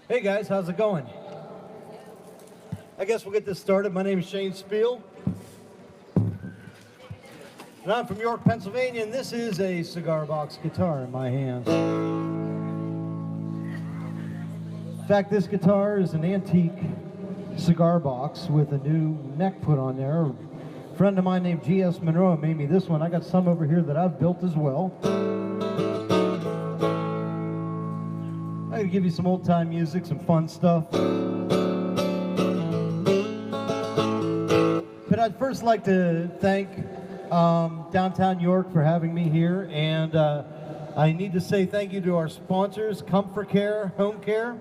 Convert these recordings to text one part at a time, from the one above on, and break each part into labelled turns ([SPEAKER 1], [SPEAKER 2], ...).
[SPEAKER 1] Hey guys, how's it going? I guess we'll get this started. My name is Shane Speal. And I'm from York, Pennsylvania, and this is a cigar box guitar in my hands. In fact, this guitar is an antique cigar box with a new neck put on there. A friend of mine named G.S. Monroe made me this one. I got some over here that I've built as well. I'm going to give you some old-time music, some fun stuff. But I'd first like to thank Downtown York for having me here, and I need to say thank you to our sponsors, Comfort Care, Home Care,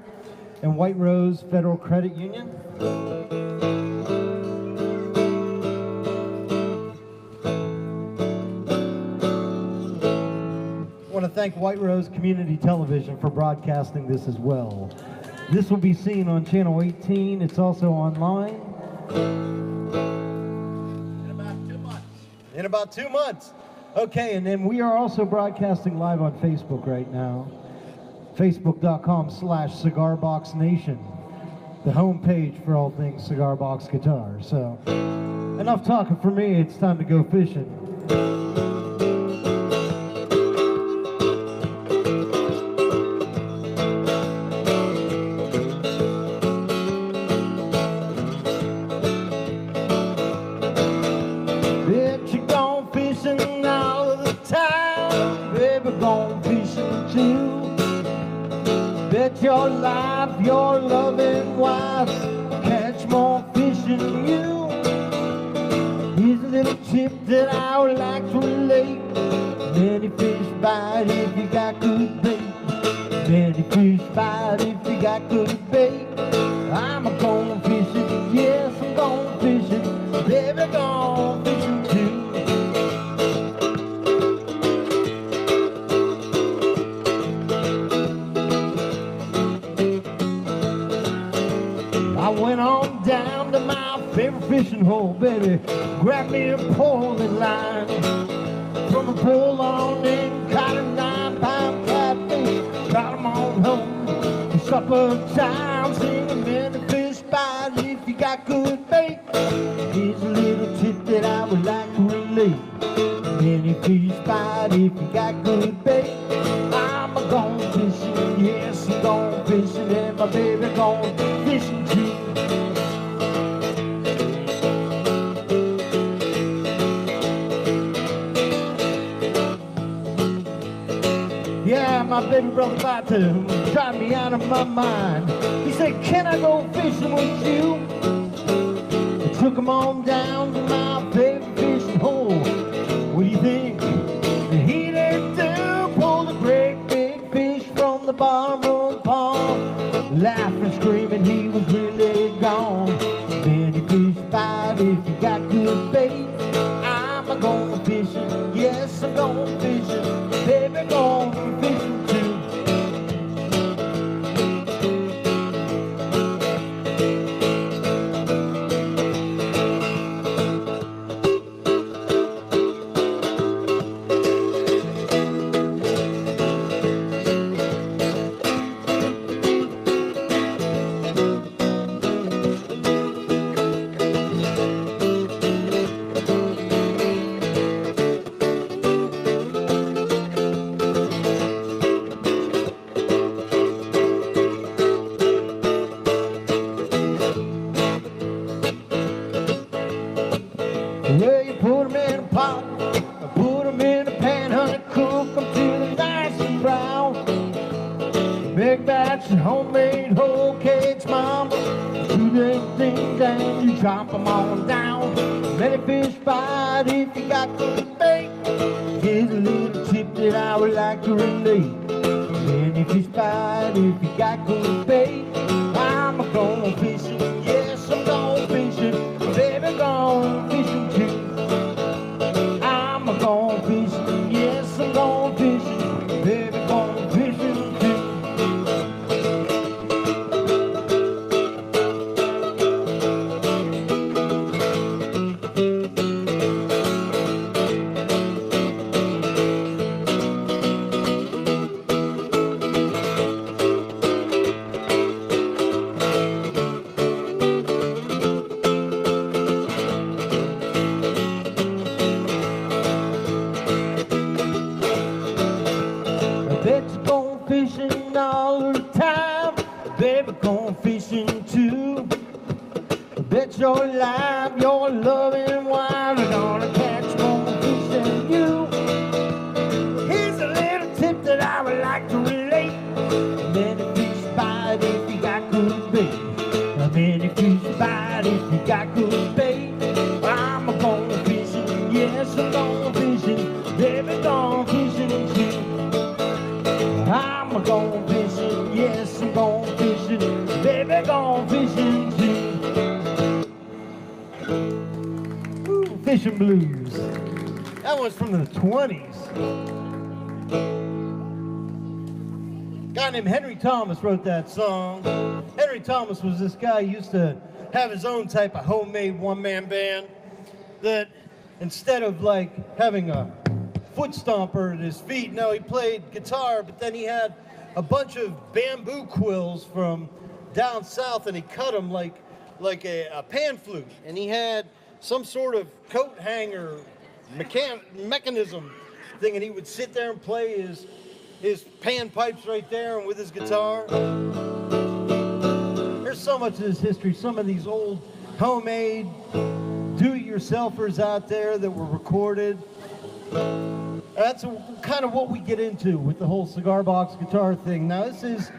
[SPEAKER 1] and White Rose Federal Credit Union. I want to thank White Rose Community Television for broadcasting this as well. This will be seen on Channel 18. It's also online. In about 2 months. Okay, and then we are also broadcasting live on Facebook right now. Facebook.com/CigarBoxNation. The homepage for all things Cigar Box Guitar. So, enough talking for me. It's time to go fishing. Your life, your loving wife, catch more fish than you. Here's a little tip that I would like to relate. Many fish bite if you got good bait. Many fish bite if you got good bait. I'm going fishing, yes, I'm going fishing. Baby, going fishing too. I went on down to my favorite fishing hole, baby. Grabbed me a poling line. From a pole on in, caught a 9-pound catfish. Brought 'em on home a couple of times. Singing many fish bite if you got good bait. Here's a little tip that I would like to relate. Many fish bite if you got good bait. I'm going fishing, yes, I'm going fishing, and my baby going fishing too. Yeah, my baby brother about to drive me out of my mind. He said, can I go fishing with you? I took him on down to my favorite fishing hole. What do you think? He did do, pulled a great big fish from the bottom of the pond. Laughing, screaming, he was really gone. Many fish bite if you got good bait. I'm a going fishing, yes, I'm going fishing. Baby, going fishing too. Well, you put them in a pot, put them in a pan, honey, cook them till they're nice and brown. Big batch of homemade whole cakes, mama. Do them things and you drop them on down. Many fish bite if you got good bait. Here's a little tip that I would like to relate. Many fish bite if you got good bait. I'm a going fishing, yes, I'm going fishing. Baby, going fishing too. I'm a going fishing, yes, I'm going fishing. Baby, going fishing too. gone fishing all the time. Baby, gone fishing too. Bet your life, your loving wife are gonna catch more fish than you. Here's a little tip that I would like to relate. Many fish bite if you got good bait. Many fish bite if you got good bait. I'm a gone fishing, yes, I'm gone fishing. Baby, gone fishing too. I'm a gone fishing, yes, I'm gone fishing. Baby, gone fishing too. Ooh, fishing blues. That one's from the 20s. A guy named Henry Thomas wrote that song. Henry Thomas was this guy who used to have his own type of homemade one-man band that instead of like having a foot stomper at his feet, no, he played guitar, but then he had a bunch of bamboo quills from down south and he cut them like a pan flute, and he had some sort of coat hanger mechanism thing, and he would sit there and play his pan pipes right there and with his guitar. There's so much of this history, some of these old homemade do-it-yourselfers out there that were recorded. That's kind of what we get into with the whole cigar box guitar thing. Now this is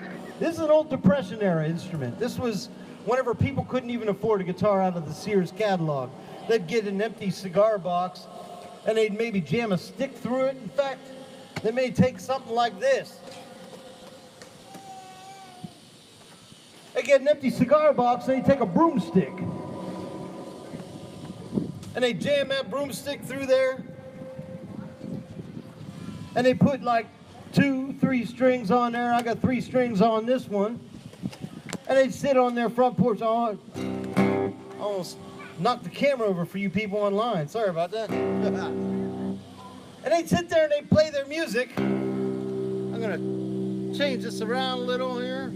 [SPEAKER 1] an old Depression era instrument. This was whenever people couldn't even afford a guitar out of the Sears catalog. They'd get an empty cigar box and they'd maybe jam a stick through it. In fact, they may take something like this. They get an empty cigar box and they take a broomstick. And they jam that broomstick through there. And they put like 2, 3 strings on there. I got 3 strings on this one. And they'd sit on their front porch. Oh, almost knocked the camera over for you people online. Sorry about that. And they'd sit there and they'd play their music. I'm going to change this around a little here.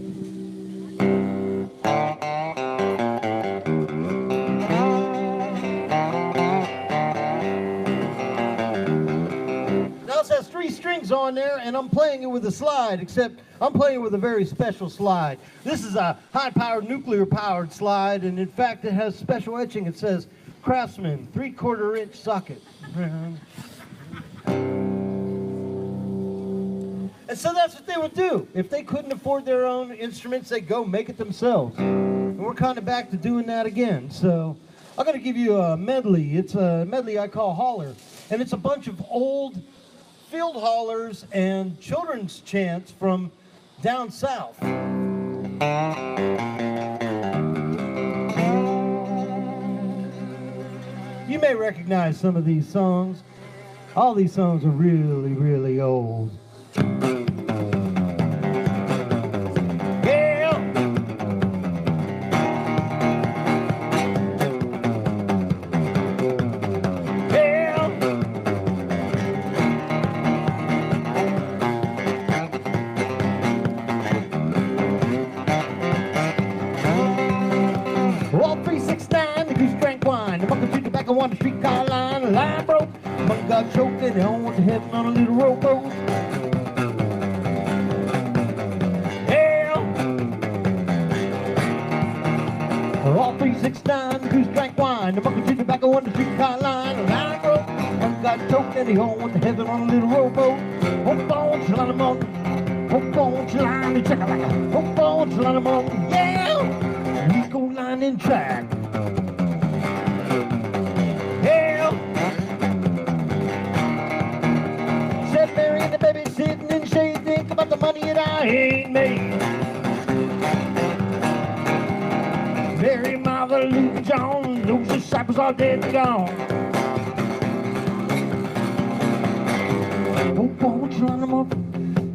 [SPEAKER 1] Now this has 3 strings on there, and I'm playing it with a slide, except I'm playing it with a very special slide. This is a high-powered, nuclear-powered slide, and in fact it has special etching. It says, Craftsman, 3/4 inch socket. And so that's what they would do. If they couldn't afford their own instruments, they'd go make it themselves. And we're kind of back to doing that again. So I'm going to give you a medley. It's a medley I call Holler. And it's a bunch of old field hollers and children's chants from down south. You may recognize some of these songs. All these songs are really, really old. On the streetcar line, the line broke. Money got choked and they all went to heaven on a little rowboat. Hell, all 369, the goose drank wine. The bucket of tobacco on the streetcar line, the line broke. Money got choked and they all went to heaven on a little rowboat. Hope on, Chalamonte. Hope on, Chalamonte, check it like a hope on, Chalamonte. Yeah, we go line and track. Said Mary and the baby sitting in shade, think about the money that I ain't made. Mary, Martha, Luke, and John, those disciples are dead and gone. Hope on, you line them up.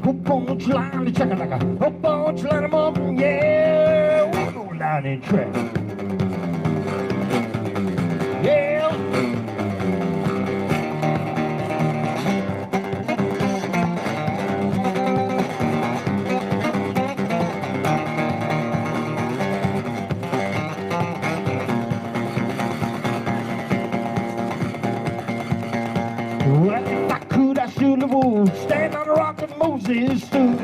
[SPEAKER 1] Hope on, you line the check it like a hope on, you line them up. Yeah, we go line and track. Yeah. Well, if I could, I should have would stand on a rock and Moses stood.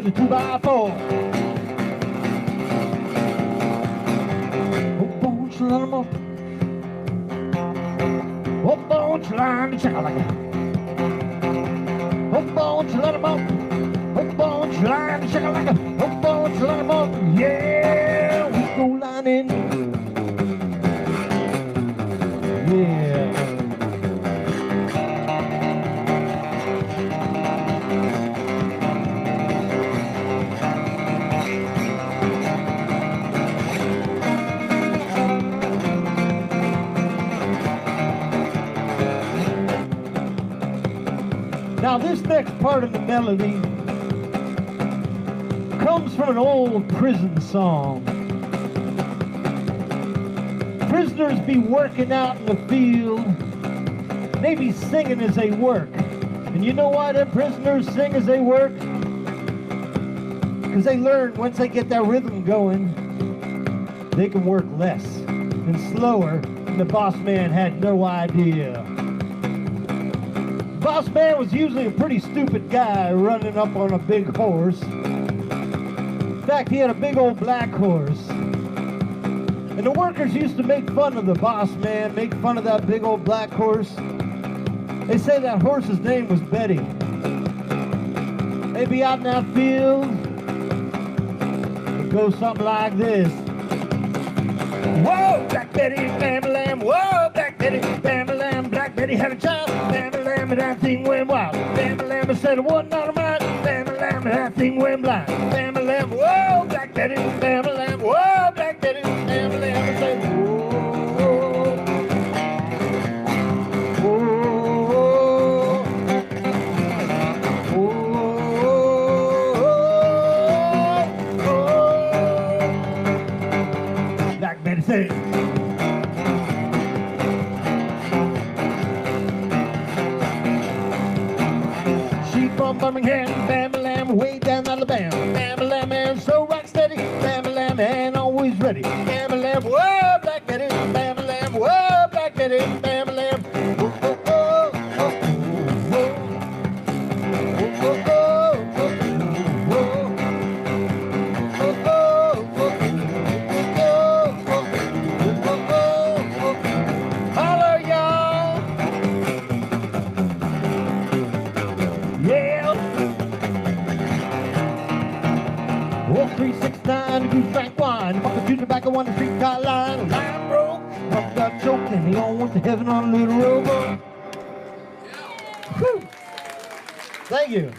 [SPEAKER 1] with a 2x4. Oh, won't you let 'em up? Oh, won't you line the checker like that? Oh, won't you let 'em up? Oh, won't you line the checker like that? Oh, won't you let 'em up? Yeah, we go lining. Yeah. Now this next part of the melody comes from an old prison song. Prisoners be working out in the field. They be singing as they work. And you know why the prisoners sing as they work? Because they learn once they get that rhythm going, they can work less and slower, and the boss man had no idea. Boss man was usually a pretty stupid guy running up on a big horse. In fact, he had a big old black horse. And the workers used to make fun of the boss man, make fun of that big old black horse. They say that horse's name was Betty. They'd be out in that field. It goes something like this. Whoa, Black Betty, bam-a-lam, whoa, Black Betty, bam-a-lam, Black Betty had a child, bam-a-lam, and that thing went wild, bam-a-lam, I said it wasn't out of mine, bam-a-lam, and that thing went blind, bam-a-lam, whoa, Black Betty, bam-a-lam, whoa, Black Betty, bam-a-lam, I said, whoa, Black Betty said, from Birmingham, bam-a-lam, way down Alabama, bam-a-lam, and so rock steady, bam-a-lam, and always ready, bam-a-lam, whoa, Black Betty, bam-a-lam, whoa, Black Betty, bam-a-lam, whoa, whoa, whoa, whoa, whoa, whoa, holla, y'all. Yeah. Well, 369 to Frank wine. Bucket to tobacco on the streetcar line. Line broke, Buck got choked, and he all went to heaven on a little rowboat. Whew. Thank you.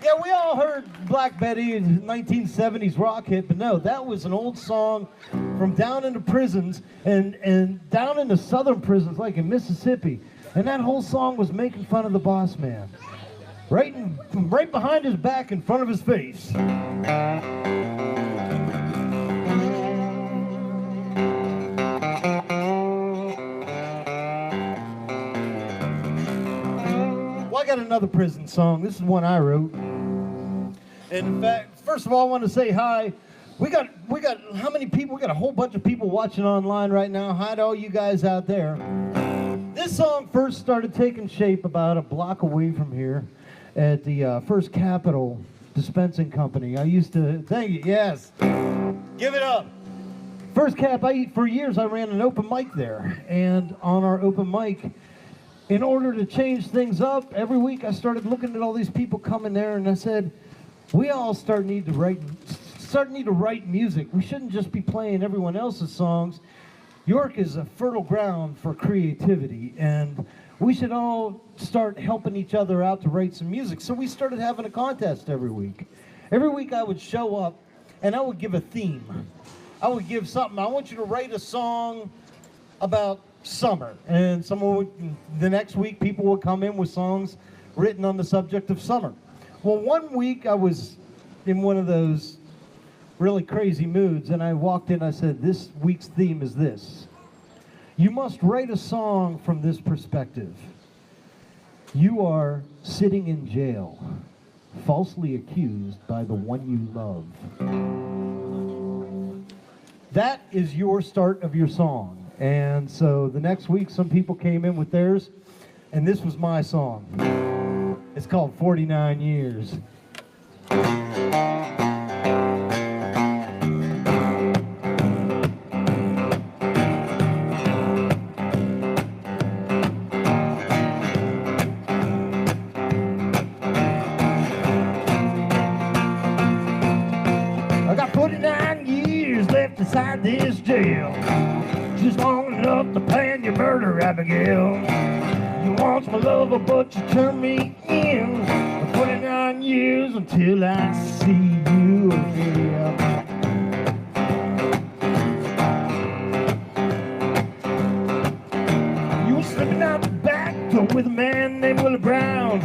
[SPEAKER 1] Yeah, we all heard Black Betty, 1970s rock hit, but no, that was an old song from down in the prisons and down in the southern prisons, like in Mississippi. And that whole song was making fun of the boss man. Right behind his back, in front of his face. Well, I got another prison song. This is one I wrote. And in fact, first of all, I want to say hi. We got how many people? We got a whole bunch of people watching online right now. Hi to all you guys out there. This song first started taking shape about a block away from here at the First Capital Dispensing Company. I used to, thank you, yes. Give it up. First Cap, for years I ran an open mic there. And on our open mic, in order to change things up, every week I started looking at all these people coming there, and I said, we all need to write music. We shouldn't just be playing everyone else's songs. York is a fertile ground for creativity, and we should all start helping each other out to write some music. So we started having a contest every week. Every week I would show up, and I would give a theme. I would give something. I want you to write a song about summer. And the next week, people would come in with songs written on the subject of summer. Well, one week I was in one of those really crazy moods, and I walked in, I said, this week's theme is this. You must write a song from this perspective. You are sitting in jail, falsely accused by the one you love. That is your start of your song. And so the next week, some people came in with theirs, and this was my song. It's called 49 Years. I got 49 years left inside this jail, just long enough to plan your murder, Abigail. You want my lover, but you turn me in. 49 years until I see you again. You were slipping out the back door with a man named Willie Brown.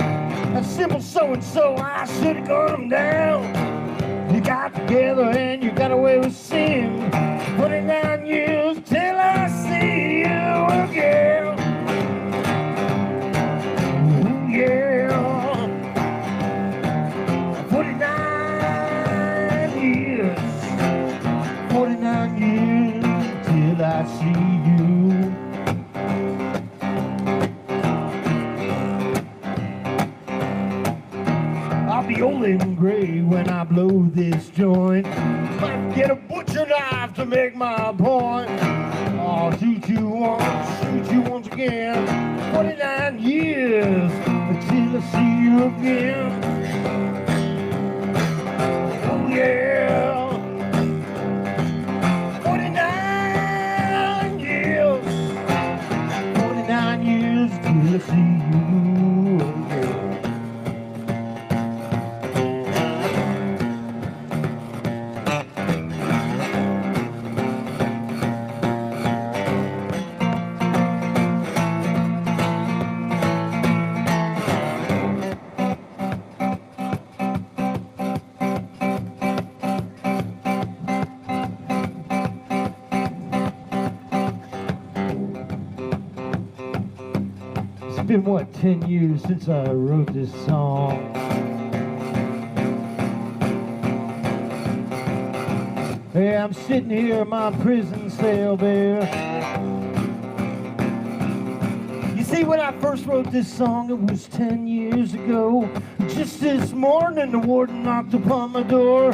[SPEAKER 1] A simple so-and-so, I should have gunned him down. You got together and you got away with sin. 49 years till I see you again. Ooh, yeah. 49 years. 49 years till I see you. I'll be old and gray when I blow this joint. Might get a butcher knife to make my point. I'll shoot you once again. 49 years until I see you again. Oh yeah. 49 years. 49 years till I see you again. It's been, what, 10 years since I wrote this song. Hey, I'm sitting here in my prison cell there. You see, when I first wrote this song, it was 10 years ago. Just this morning, the warden knocked upon my door.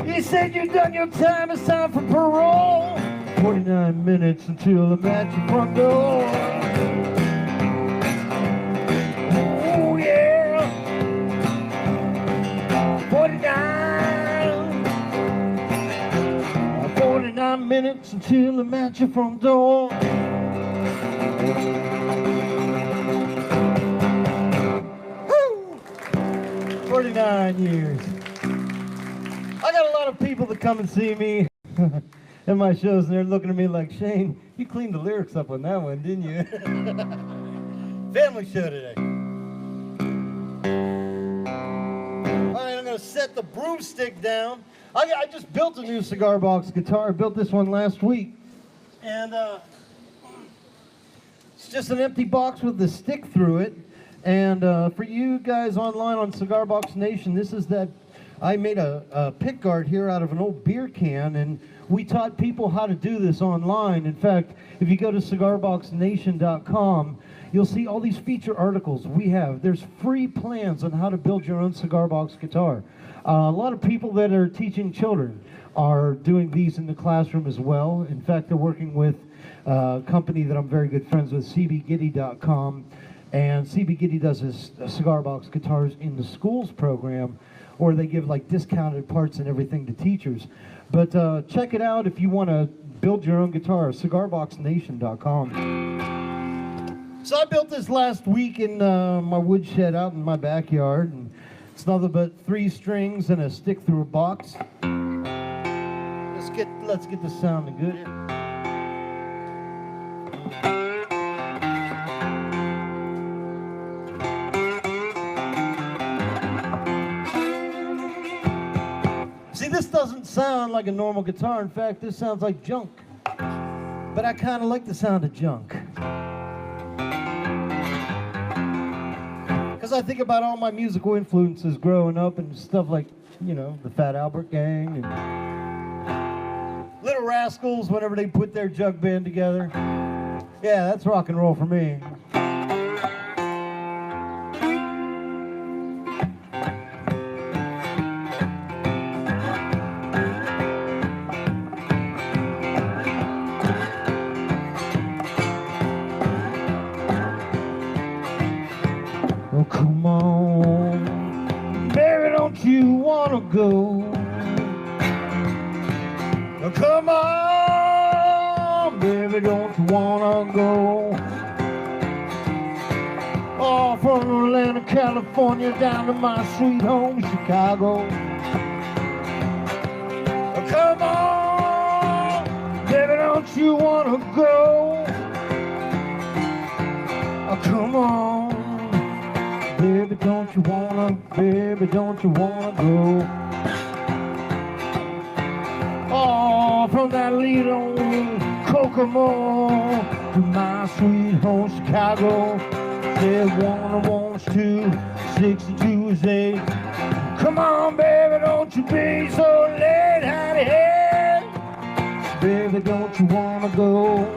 [SPEAKER 1] He said, "You've done your time, it's time for parole." 49 minutes until I'm at your front door. Oh yeah, 49 minutes until I'm at your front door. Woo! 49 years. I got a lot of people that come and see me at my shows, and they're looking at me like, "Shane, you cleaned the lyrics up on that one, didn't you?" Family show today. All right, I'm going to set the broomstick down. I just built a new cigar box guitar. I built this one last week. And it's just an empty box with the stick through it. And for you guys online on Cigar Box Nation, this is that. I made a pick guard here out of an old beer can, and we taught people how to do this online. In fact, if you go to cigarboxnation.com, you'll see all these feature articles we have. There's free plans on how to build your own cigar box guitar. A lot of people that are teaching children are doing these in the classroom as well. In fact, they're working with a company that I'm very good friends with, cbgiddy.com. And CB Giddy does his cigar box guitars in the schools program, or they give like discounted parts and everything to teachers. But check it out if you want to build your own guitar, cigarboxnation.com. So I built this last week in my woodshed out in my backyard, and it's nothing but 3 strings and a stick through a box. Let's get this sounding good. See, this doesn't sound like a normal guitar. In fact, this sounds like junk. But I kind of like the sound of junk. Because I think about all my musical influences growing up and stuff like, you know, the Fat Albert Gang and Little Rascals whenever they put their jug band together. Yeah, that's rock and roll for me. Oh, come on, baby, don't you wanna go? Oh, come on, baby, don't you wanna go? Oh, from Atlanta, California, down to my sweet home, Chicago. Oh, come on, baby, don't you wanna go? Oh, come on, baby, don't you wanna go? Oh, from that little Kokomo to my sweet home, Chicago. Said 1 wants 2, 62 is 8. Come on, baby, don't you be so late, honey, hey. Baby, don't you wanna go?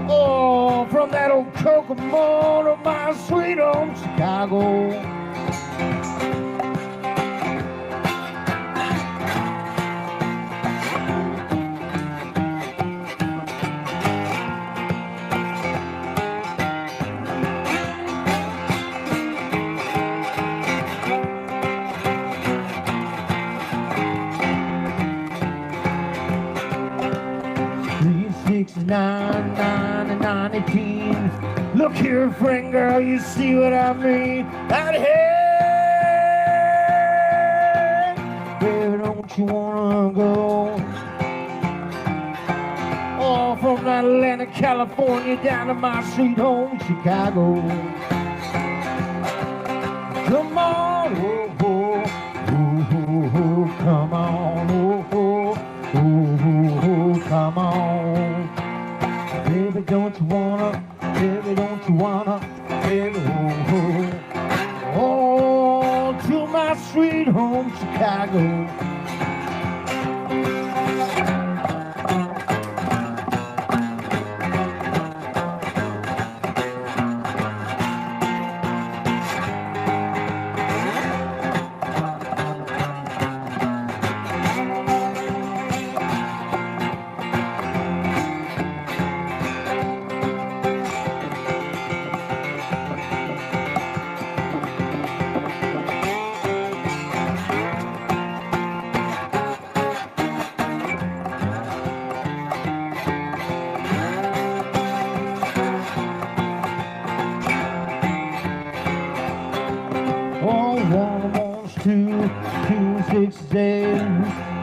[SPEAKER 1] Oh, from that old Kokomo to my sweet home, Chicago. Nine, 18. Look here, friend girl, you see what I mean? Out here, baby, don't you wanna go? Oh, from Atlanta, California, down to my sweet home, Chicago. Come on, oh, oh, oh, oh, oh, come on, oh, oh, oh, oh, oh, come on. Baby, don't you wanna, baby, don't you wanna, baby, oh, oh, oh, to my sweet home, Chicago.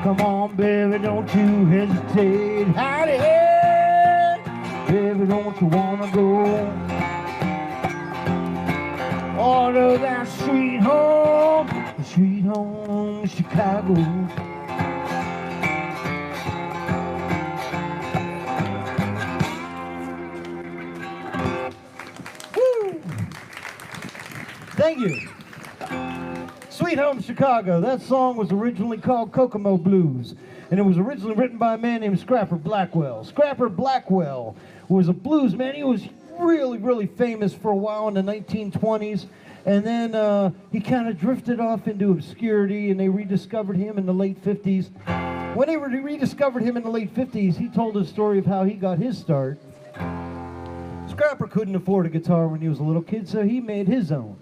[SPEAKER 1] Come on, baby, don't you hesitate. Howdy, baby, don't you wanna go? Oh, to that sweet home, Chicago. Woo! Thank you. Sweet Home Chicago. That song was originally called Kokomo Blues, and it was originally written by a man named Scrapper Blackwell. Scrapper Blackwell was a blues man. He was really famous for a while in the 1920s, and then he kind of drifted off into obscurity, and they rediscovered him in the late 50s. When they rediscovered him in the late 50s, he told a story of how he got his start. Scrapper couldn't afford a guitar when he was a little kid, so he made his own.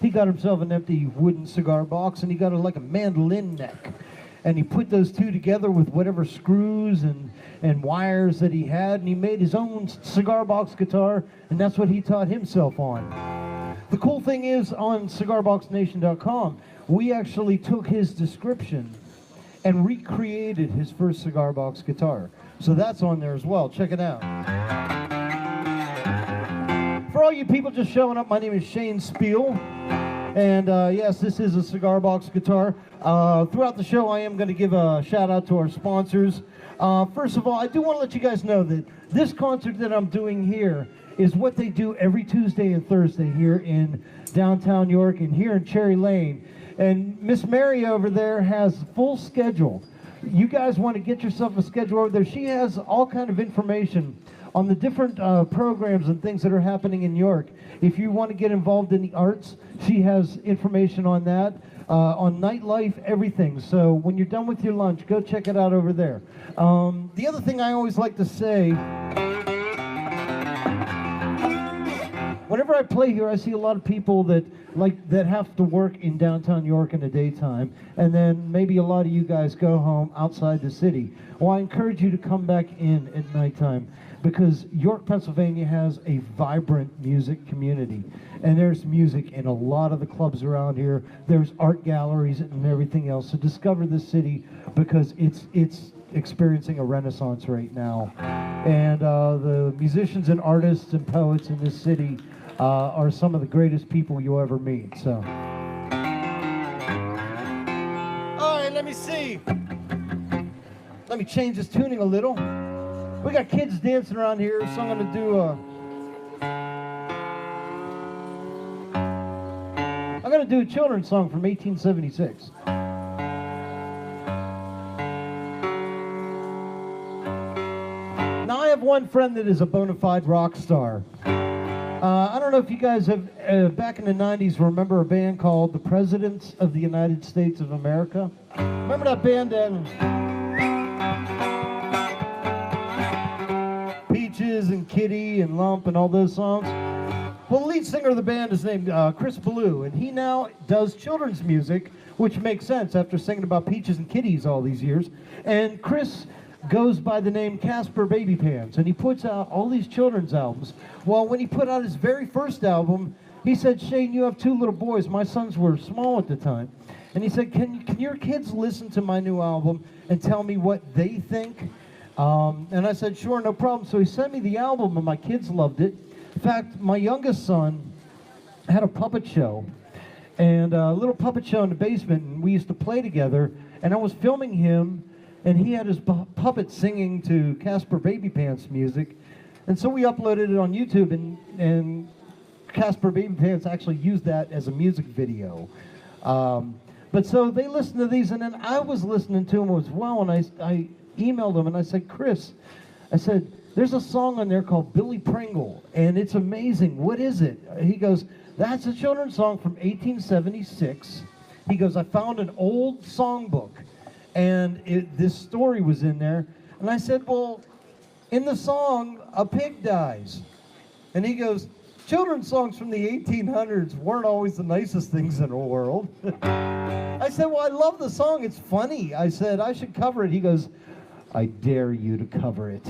[SPEAKER 1] He got himself an empty wooden cigar box, and he got like a mandolin neck. And he put those two together with whatever screws and wires that he had, and he made his own cigar box guitar, and that's what he taught himself on. The cool thing is, on cigarboxnation.com, we actually took his description and recreated his first cigar box guitar. So that's on there as well. Check it out. For all you people just showing up, my name is Shane Speal. And yes, this is a cigar box guitar. Throughout the show, I am going to give a shout out to our sponsors. First of all, I do want to let you guys know that this concert that I'm doing here is what they do every Tuesday and Thursday here in downtown York and here in Cherry Lane. And Miss Mary over there has a full schedule. You guys want to get yourself a schedule over there. She has all kind of information on the different programs and things that are happening in York. If you want to get involved in the arts, she has information on that, on nightlife, everything. So when you're done with your lunch, go check it out over there. The other thing I always like to say, whenever I play here, I see a lot of people that have to work in downtown York in the daytime, and then maybe a lot of you guys go home outside the city. Well, I encourage you to come back in at nighttime, because York, Pennsylvania has a vibrant music community, and there's music in a lot of the clubs around here. There's art galleries and everything else. So discover the city, because it's experiencing a renaissance right now, and the musicians and artists and poets in this city are some of the greatest people you'll ever meet. So, all right, let me see. Let me change this tuning a little. We got kids dancing around here, so I'm going to do a children's song from 1876. Now, I have one friend that is a bona fide rock star. I don't know if you guys have, back in the 90s, remember a band called the Presidents of the United States of America? Remember that band, Peaches and Kitty and Lump and all those songs? Well, the lead singer of the band is named Chris Blue, and he now does children's music, which makes sense after singing about peaches and kitties all these years. And Chris goes by the name Casper Baby Pants, and he puts out all these children's albums. Well, when he put out his very first album, he said, "Shane, you have 2 little boys." My sons were small at the time. And he said, can your kids listen to my new album and tell me what they think? And I said, sure, no problem. So he sent me the album, and my kids loved it. In fact, my youngest son had a puppet show, and a little puppet show in the basement, and we used to play together, and I was filming him, and he had his puppet singing to Casper Baby Pants music. And so we uploaded it on YouTube, and Casper Baby Pants actually used that as a music video. But so they listened to these, and then I was listening to them as well, and I emailed them, and I said, Chris, I said, there's a song on there called Billy Pringle, and it's amazing. What is it? He goes, that's a children's song from 1876. He goes, I found an old songbook, and this story was in there. And I said, well, in the song, a pig dies. And he goes, children's songs from the 1800s weren't always the nicest things in the world. I said, well, I love the song. It's funny. I said, I should cover it. He goes, I dare you to cover it.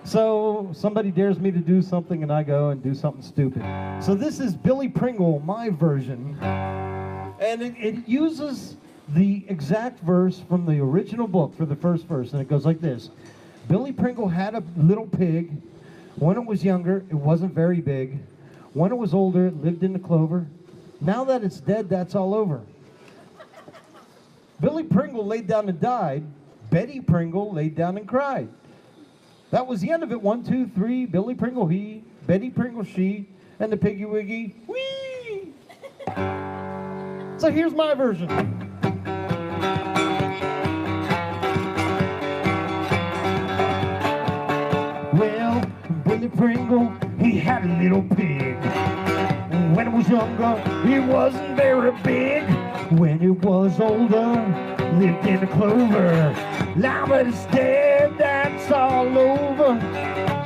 [SPEAKER 1] So somebody dares me to do something, and I go and do something stupid. So this is Billy Pringle, my version. And it uses the exact verse from the original book for the first verse, and it goes like this. Billy Pringle had a little pig. When it was younger, it wasn't very big. When it was older, it lived in the clover. Now that it's dead, that's all over. Billy Pringle laid down and died. Betty Pringle laid down and cried. That was the end of it. 1, 2, 3. Billy Pringle he, Betty Pringle she, and the piggy wiggy wee. So here's my version. Well, Billy Pringle, he had a little pig. When it was younger, it wasn't very big. When it was older, lived in the clover. Now that it's dead, that's all over.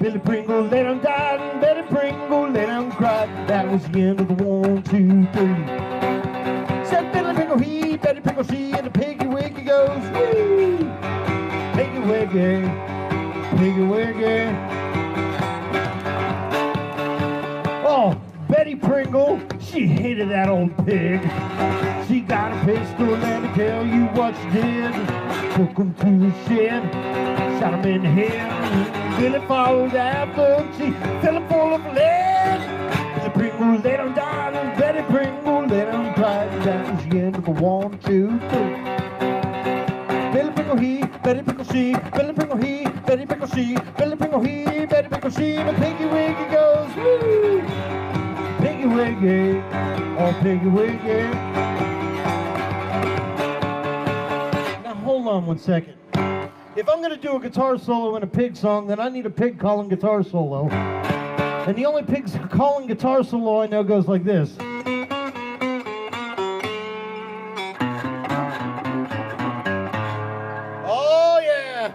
[SPEAKER 1] Billy Pringle let him die, and Betty Pringle let him cry. That was the end of the 1, 2, 3. Said Billy Pringle he, Betty Pringle she, and the piggy wiggy goes wee. Piggy wiggy, piggy wiggy. Oh, Betty Pringle, she hated that old pig. She got a pistol and to tell you what she did. Took him to the shed, shot him in the head. Billy followed after, she filled him full of lead. Billy Pringle let him die, and Betty Pringle let him cry. That was the end of the 1, 2, 3. Billy Pringle he, Betty Pringle she, Billy Pringle he, Betty Pringle she, Billy Pringle he, Betty Pringle she, and the piggy wiggy goes woo. Piggy wiggy, oh piggy wiggy. Now hold on 1 second. If I'm gonna do a guitar solo in a pig song, then I need a pig calling guitar solo. And the only pig calling guitar solo I know goes like this. Oh yeah!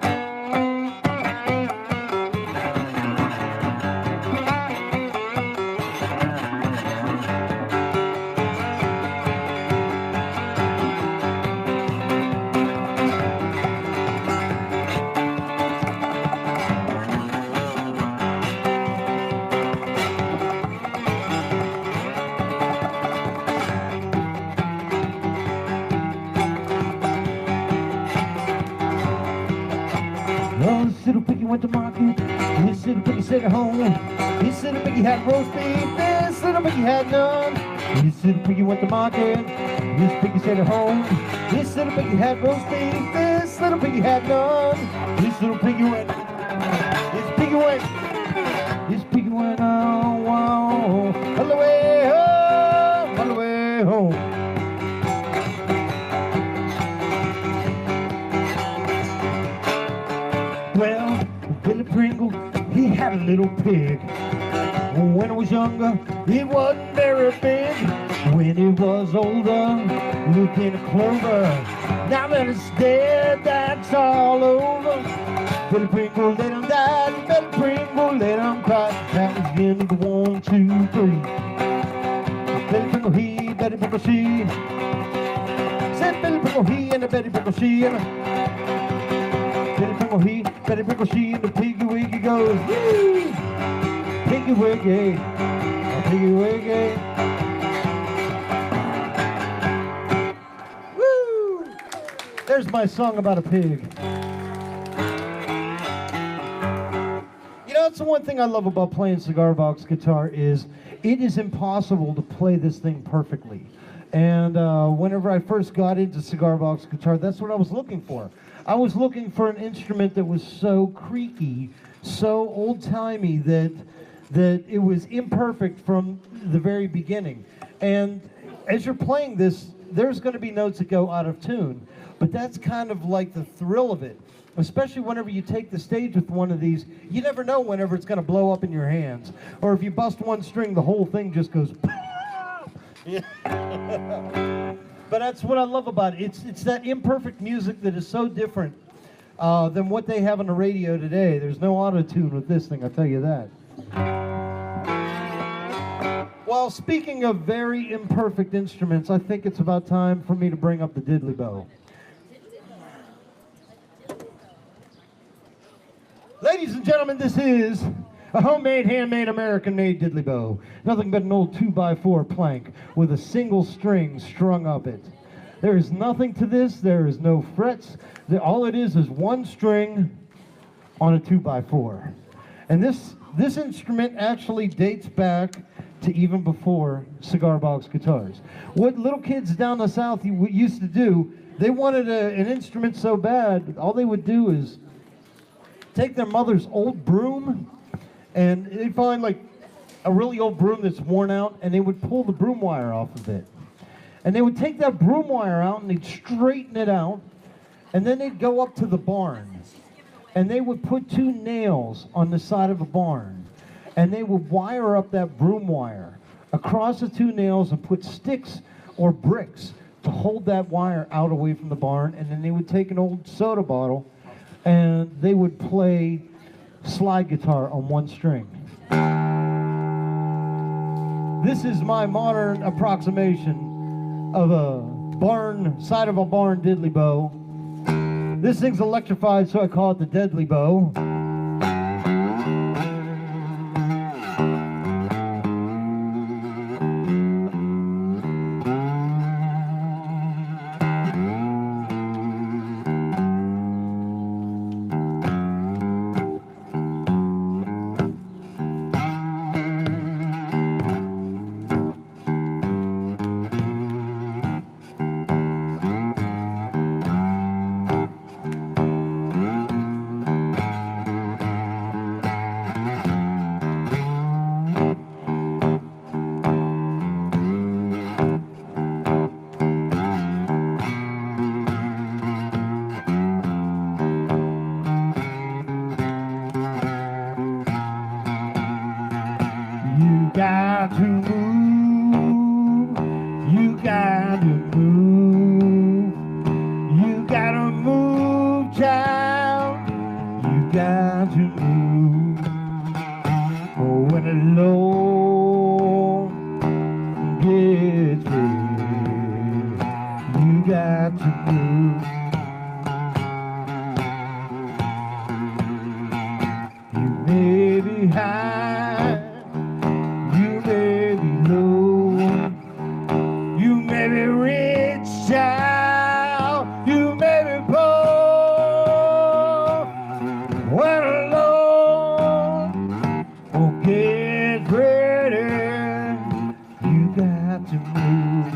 [SPEAKER 1] went to market. This little piggy stayed at home. This little piggy had roast beef. This little piggy had none. This little piggy went to market. This piggy stayed at home. This little piggy had roast beef. This little piggy had none. This little piggy went. This piggy went. This piggy went on, all the way home, all the way home. Well, Billy Pringle, he had a little pig. When he was younger, it wasn't very big. When he was older, looking at clover. Now that it's dead, that's all over. Billy Pringle let him die, Billy Pringle let him cry. That was the end of the 1, 2, 3. Billy Pringle he, Billy Pringle she. Said Billy Pringle he and the Billy Pringle she. And Billy Pringle he, Billy Pringle she, and the piggy wiggy goes, woo! Piggy wiggy, piggy wiggy. Woo! There's my song about a pig. You know, that's the one thing I love about playing cigar box guitar is it is impossible to play this thing perfectly. And whenever I first got into cigar box guitar, that's what I was looking for. I was looking for an instrument that was so creaky, so old-timey that it was imperfect from the very beginning. And as you're playing this, there's going to be notes that go out of tune, but that's kind of like the thrill of it. Especially whenever you take the stage with one of these, you never know whenever it's going to blow up in your hands. Or if you bust one string, the whole thing just goes. Yeah. But that's what I love about it. It's that imperfect music that is so different than what they have on the radio today. There's no auto-tune with this thing, I'll tell you that. Well, speaking of very imperfect instruments, I think it's about time for me to bring up the Diddley Bow. Ladies and gentlemen, this is a homemade, handmade, American-made Diddley Bow. Nothing but an old 2x4 plank with a single string strung up it. There is nothing to this. There is no frets. All it is one string on a 2x4. And this instrument actually dates back to even before cigar box guitars. What little kids down the South used to do, they wanted an instrument so bad, all they would do is take their mother's old broom, and they'd find like a really old broom that's worn out, and they would pull the broom wire off of it. And they would take that broom wire out, and they'd straighten it out, and then they'd go up to the barn, and they would put 2 nails on the side of a barn, and they would wire up that broom wire across the 2 nails and put sticks or bricks to hold that wire out away from the barn, and then they would take an old soda bottle and they would play slide guitar on 1 string. This is my modern approximation of a side of a barn diddley bow. This thing's electrified, so I call it the Diddley Bow. got to move. You got to move. You got to move, child. You got to move. Oh, when the Lord gets ready, you got to move. You may be high, you may be low, you may be rich, child, you may be poor. When the Lord got to move.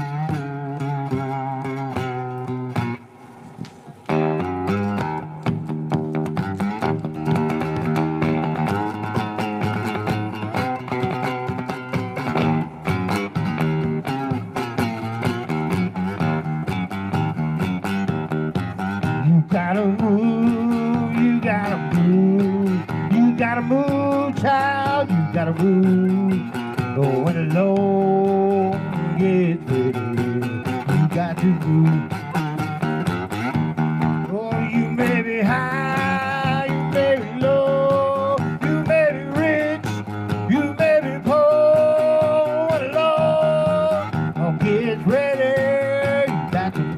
[SPEAKER 1] You gotta move, you gotta move, you gotta move, child, you gotta move. Going alone, get ready, you got to move. Oh, you may be high, you may be low, you may be rich, you may be poor. Going alone, oh, get ready, you got to move.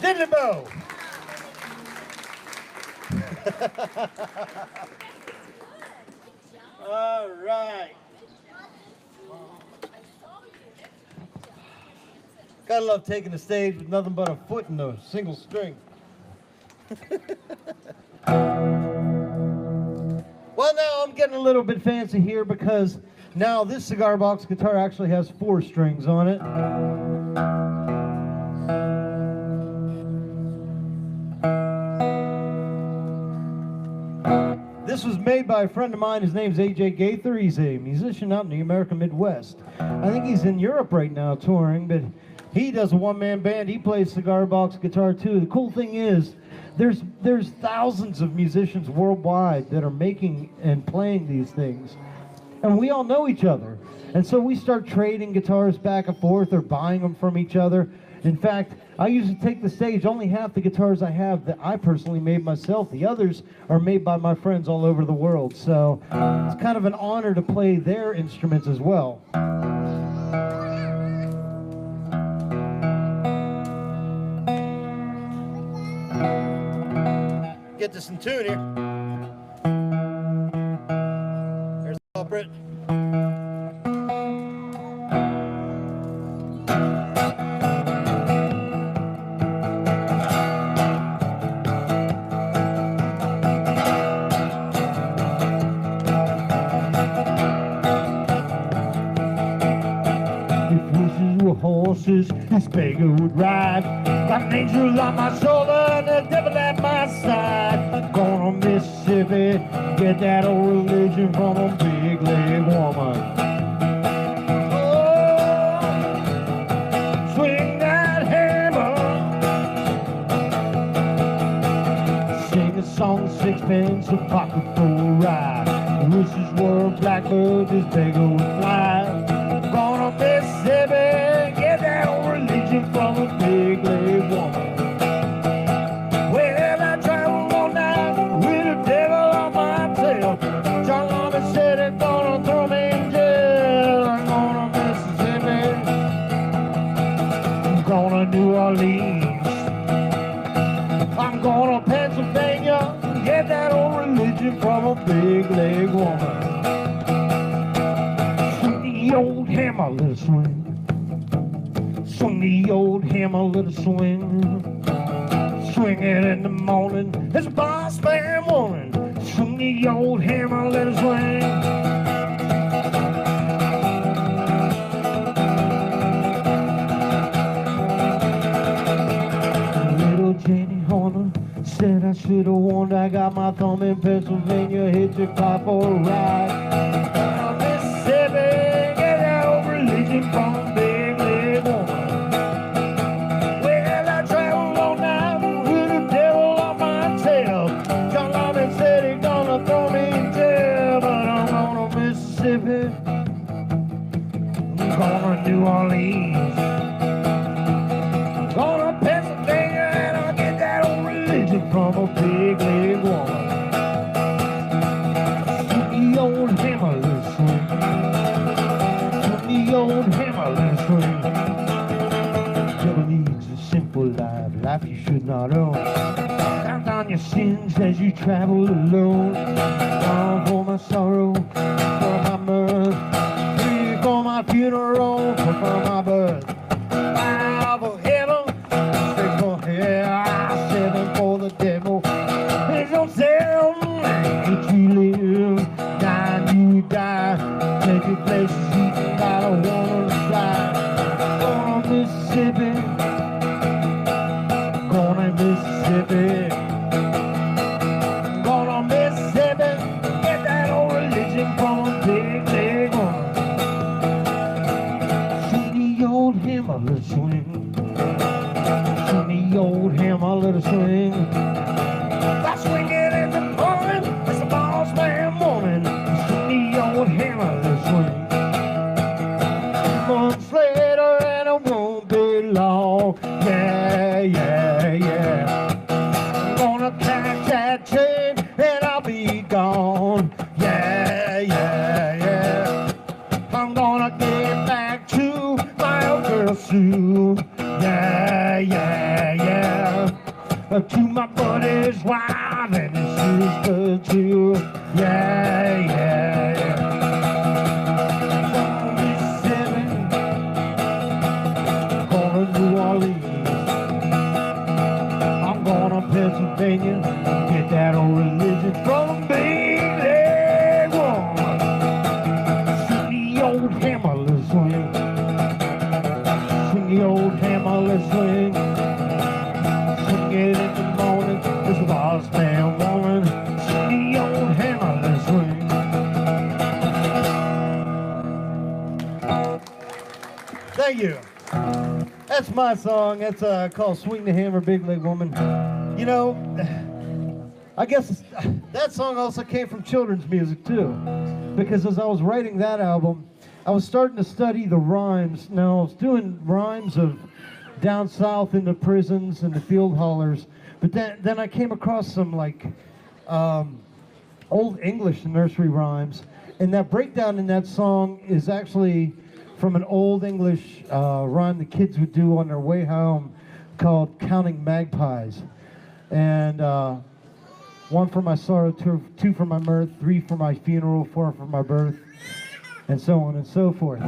[SPEAKER 1] Diddley Bow. All right. Gotta love taking the stage with nothing but a foot and a single string. Well, now I'm getting a little bit fancy here because now this cigar box guitar actually has 4 strings on it. This was made by a friend of mine. His name's A.J. Gaither. He's a musician out in the American Midwest. I think he's in Europe right now touring, but he does a one-man band. He plays cigar box guitar too. The cool thing is there's thousands of musicians worldwide that are making and playing these things, and we all know each other. And so we start trading guitars back and forth or buying them from each other. In fact, I usually take the stage. Only half the guitars I have that I personally made myself. The others are made by my friends all over the world. So it's kind of an honor to play their instruments as well. Get this in tune here. There's the culprit. Horses, this beggar would ride. Got an angel on my shoulder and the devil at my side. Going to Mississippi, get that old religion from a big leg woman. Oh, swing that hammer. Sing a song, 6pence a pocket for a ride. Wishes were a blackbird, this beggar would fly. Going to Mississippi, get that old religion from a big leg woman. Well, I traveled all night with the devil on my tail. John Lama said it's gonna throw me in jail. I'm going to Mississippi, I'm going to New Orleans, I'm going to Pennsylvania, get that old religion from a big leg woman. The old hammer, let it swing. Swing the old hammer, let it swing. Swing it in the morning, it's a boss man woman. Swing the old hammer, let it swing. Little Jenny Horner said I should have warned. I got my thumb in Pennsylvania, hit your car for a ride. From a big leg woman. Well, I traveled all night with the devil on my tail. John Lama said he's gonna throw me in jail, but I'm going to Mississippi, I'm going to New Orleans, I'm going to Pennsylvania, and I'll get that old religion from a big leg woman. The old beautiful life, life you should not own. Count down your sins as you travel alone. One for my sorrow, for my mirth, three for my funeral, four for my birth, five for heaven, six for hell, seven for the devil. There's no seven, eight you live, nine you die, take your places eaten by the woman to die. Going to Mississippi, going to Mississippi, going to Mississippi, get that old religion from a big, big woman. Swing the old hammer, let it swing. Swing the old hammer, let it swing. I swing it in the morning, it's a boss man morning. Swing the old hammer, let it swing. Months later and it won't be long. Yeah, yeah, yeah. I'm gonna catch that train and I'll be gone. Yeah, yeah, yeah. I'm gonna get back to my old girl Sue. Yeah, yeah, yeah. To my buddy's wife and his sister too. Yeah, yeah, yeah. New Orleans, I'm going to Pennsylvania, get that old religion from a big leg woman. Swing the old hammer, let's swing. Swing the old hammer, let's swing. Swing it in the morning, it's a boss man woman. Swing the old hammer, let's swing. Thank you. That's my song. That's called Swing the Hammer, Big Leg Woman. You know, I guess that song also came from children's music too. Because as I was writing that album, I was starting to study the rhymes. Now, I was doing rhymes of down south in the prisons and the field hollers. But then I came across some like old English nursery rhymes. And that breakdown in that song is actually from an old English rhyme the kids would do on their way home called Counting Magpies. And one for my sorrow, two for my mirth, three for my funeral, four for my birth, and so on and so forth.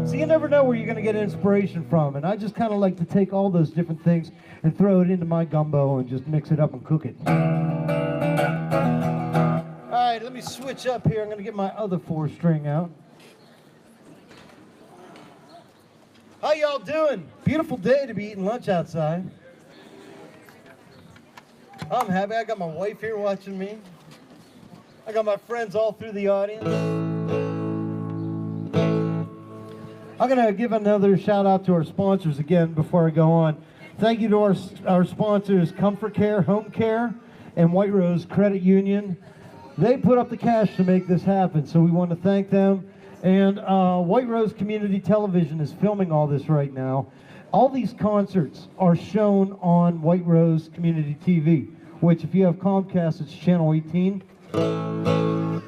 [SPEAKER 1] So you never know where you're going to get inspiration from. And I just kind of like to take all those different things and throw it into my gumbo and just mix it up and cook it. All right, let me switch up here. I'm going to get my other 4-string out. How y'all doing? Beautiful day to be eating lunch outside. I'm happy. I got my wife here watching me. I got my friends all through the audience. I'm going to give another shout out to our sponsors again before I go on. Thank you to our sponsors, Comfort Care, Home Care, and White Rose Credit Union. They put up the cash to make this happen, so we want to thank them. And White Rose Community Television is filming all this right now. All these concerts are shown on White Rose Community TV, which if you have Comcast, it's channel 18.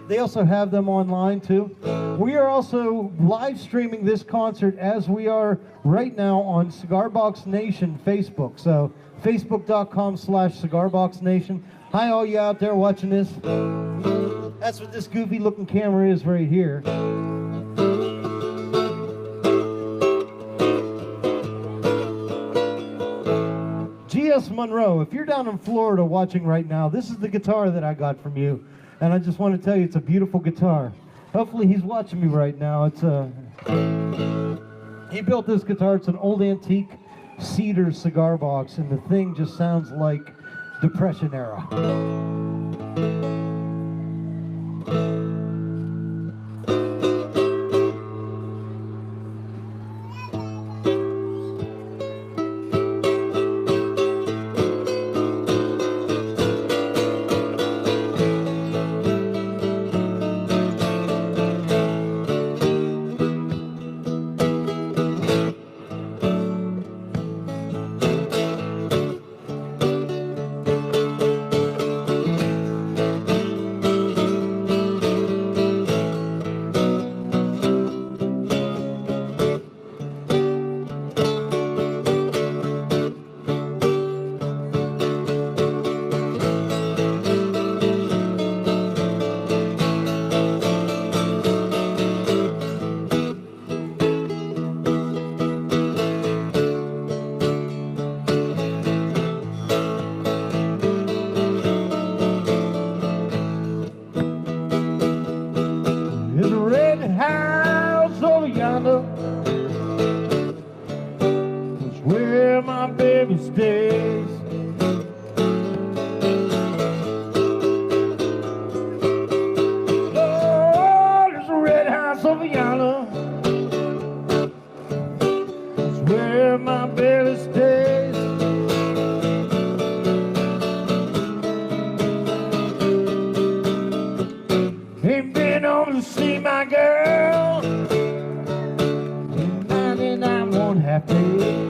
[SPEAKER 1] They also have them online too. We are also live streaming this concert as we are right now on Cigar Box Nation Facebook. So facebook.com/cigarboxnation. Hi all you out there watching this. That's what this goofy looking camera is right here. G.S. Monroe, if you're down in Florida watching right now, this is the guitar that I got from you. And I just want to tell you, it's a beautiful guitar. Hopefully he's watching me right now. He built this guitar. It's an old antique cedar cigar box, and the thing just sounds like Depression era. belly stays. Oh, there's a red house over yonder. It's where my belly stays. Ain't been over to see my girl in 99 1/2 days.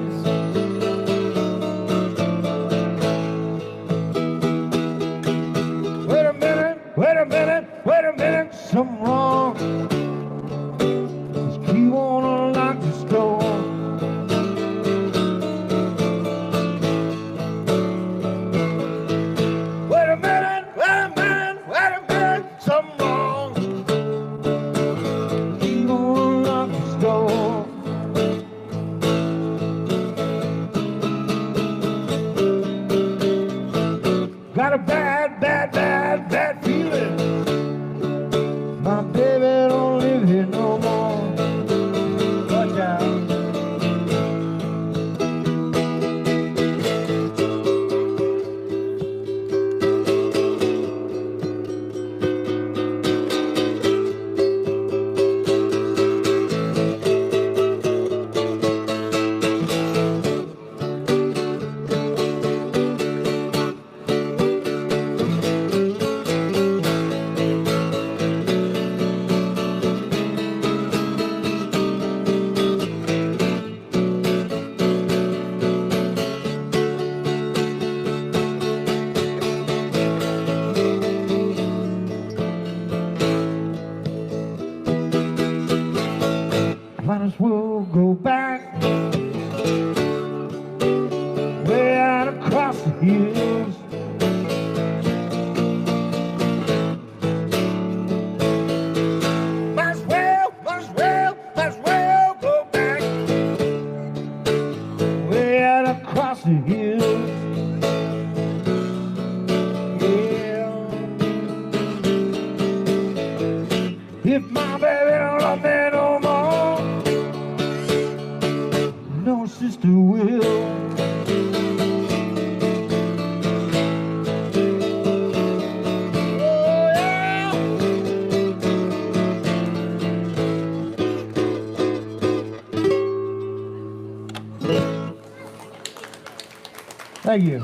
[SPEAKER 1] Wait a minute, wait a minute, wait a minute, something wrong. This key won't unlock the store. Wait a minute, wait a minute, wait a minute, something wrong. Key won't unlock the store. Got a bad, bad, bad, bad feeling. My baby don't live here no more. Watch out. Might as well go back way out across the hills. Might as well go back way out across the hills. Yeah. If my baby don't love me no more, no sister will. Oh yeah. Thank you.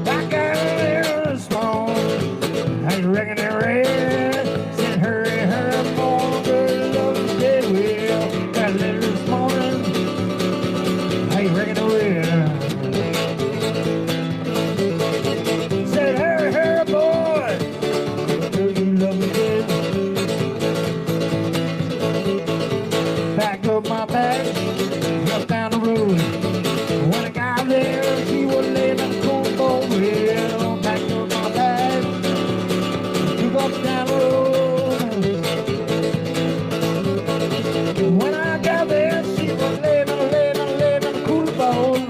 [SPEAKER 1] Back at this morning, I reckon it red. Said hurry, hurry, more good love is dead well. Got a letter this morning, I reckon it will. Said hurry, hurry, boy, good love is dead. Packed up my bags, left down the road. When I got there, she was laying on the Kokomo Blues. Packed up my bag, took off down the road. When I got there, she was laying on the Kokomo Blues.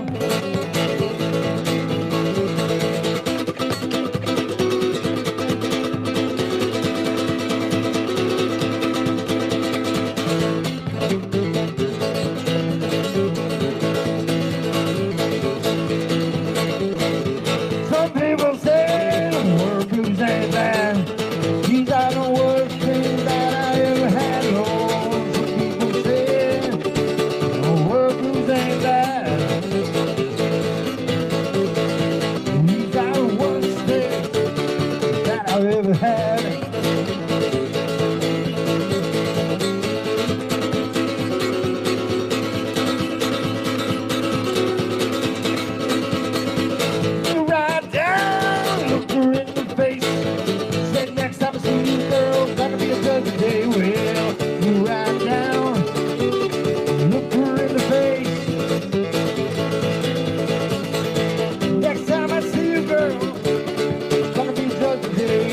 [SPEAKER 1] Some people say the word blues ain't bad. These are the worst things that I ever had, Lord. Some people say the word blues ain't bad. These are the worst things that I've ever had. You ride down, look her in the face. Said next time I see you, girl, gonna be a good day. Well, you ride down, look her in the face. Next time I see you, girl, gonna be a good day.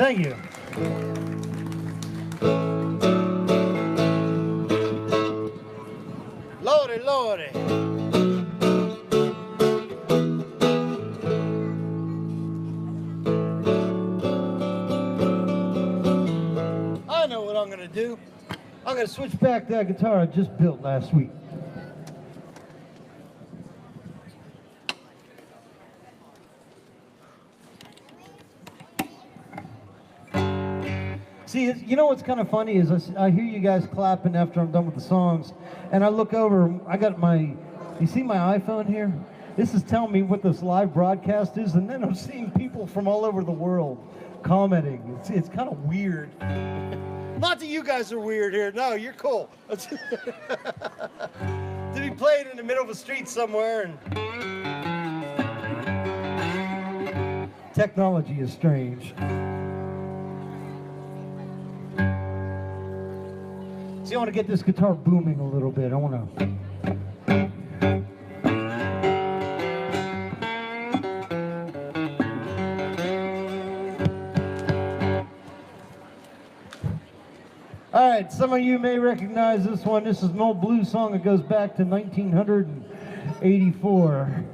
[SPEAKER 1] Thank you. Lordy, Lordy. I know what I'm going to do. I'm going to switch back that guitar I just built last week. See, you know what's kind of funny is I hear you guys clapping after I'm done with the songs, and I look over, I got you see my iPhone here? This is telling me what this live broadcast is, and then I'm seeing people from all over the world commenting. It's kind of weird. Not that you guys are weird here. No, you're cool. To be playing in the middle of a street somewhere and... Technology is strange. See, I want to get this guitar booming a little bit. I want to... All right, some of you may recognize this one. This is an old blues song that goes back to 1984.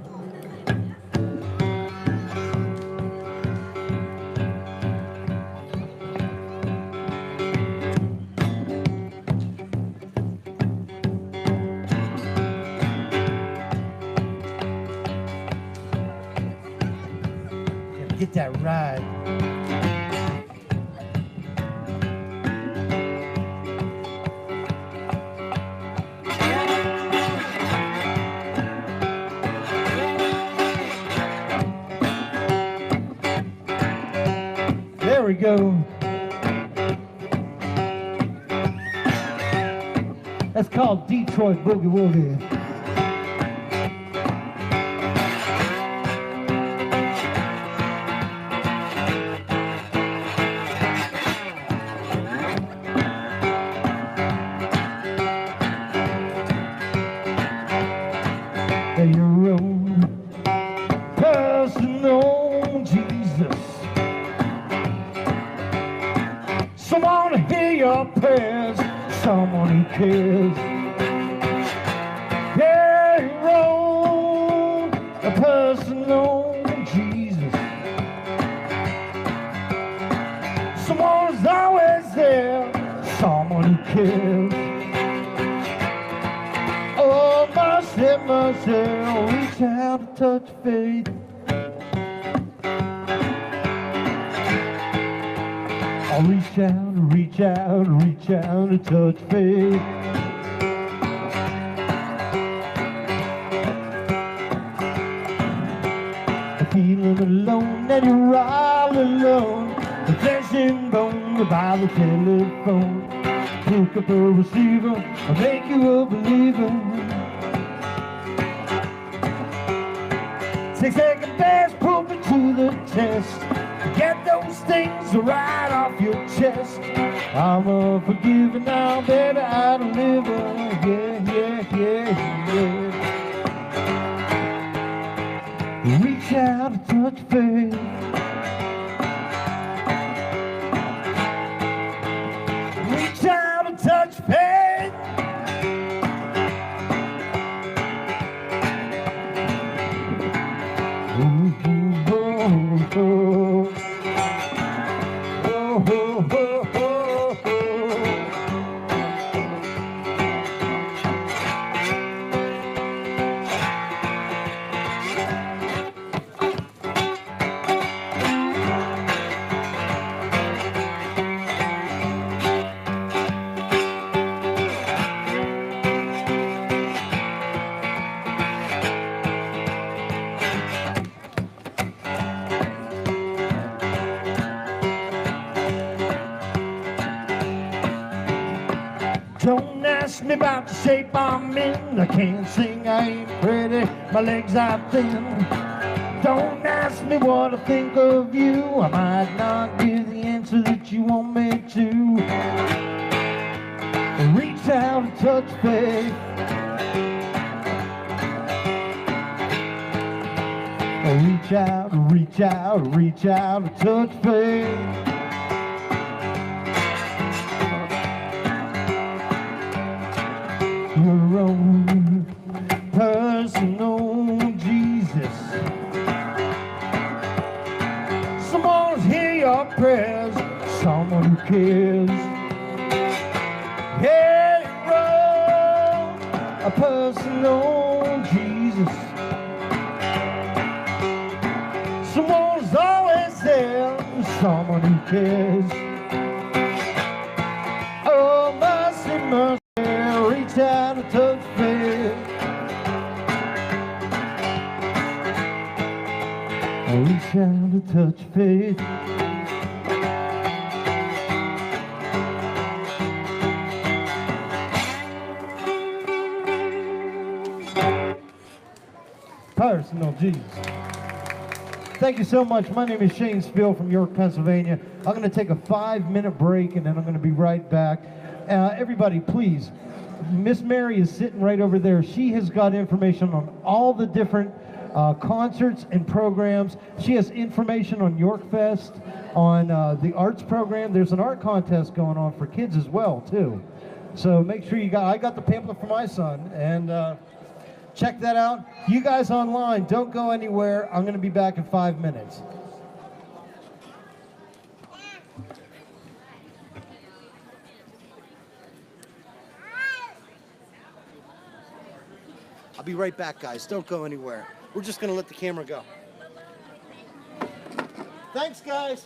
[SPEAKER 1] Get that ride. There we go. That's called Detroit Boogie Woogie. Your own personal Jesus. Someone to hear your prayers, someone who cares. Yeah, your own personal Jesus. Someone who's always there, someone who cares. Oh, mercy, mercy, reach out and touch faith. I'll reach out, reach out, reach out and touch faith. Feeling alone and you're all alone. The flesh and bone by the telephone. Hook up a receiver, I'll make you a believer. 6 second best, put me to the test. Get those things right off your chest. I'm a forgiven now, baby, I deliver. Yeah, yeah, yeah, yeah. Reach out and touch faith. Reach out and touch faith. Ooh, ooh, ooh, ooh. Don't ask me about the shape I'm in. I can't sing, I ain't pretty, my legs are thin. Don't ask me what I think of you. I might not give the answer that you want me to. Reach out and touch faith. Reach out, reach out, reach out and touch faith. your own personal Jesus. Someone's hear your prayers, someone who cares. Yeah, you're a personal Jesus. Someone's always there, someone who cares. Oh, mercy, mercy, reach out and touch faith. Reach out and touch faith. Personal Jesus. Thank you so much. My name is Shane Speal from York, Pennsylvania. I'm going to take a 5-minute break and then I'm going to be right back. Everybody, please, Miss Mary is sitting right over there. She has got information on all the different concerts and programs. She has information on York Fest, on the arts program. There's an art contest going on for kids as well, too. So make sure I got the pamphlet for my son, and check that out. You guys online, don't go anywhere. I'm going to be back in 5 minutes. I'll be right back, guys. Don't go anywhere. We're just going to let the camera go. Thanks, guys.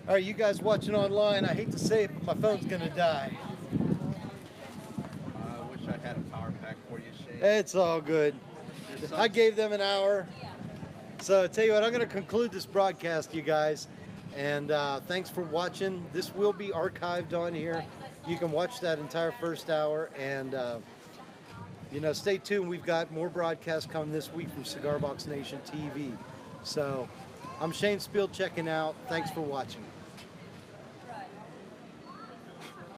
[SPEAKER 1] All right, you guys watching online, I hate to say it, but my phone's going to die.
[SPEAKER 2] I wish I had a power pack for you, Shane.
[SPEAKER 1] It's all good. I gave them an hour. So tell you what, I'm going to conclude this broadcast, you guys. And thanks for watching. This will be archived on here. You can watch that entire first hour. And, you know, stay tuned. We've got more broadcasts coming this week from Cigar Box Nation TV. So I'm Shane Speal checking out. Thanks for watching.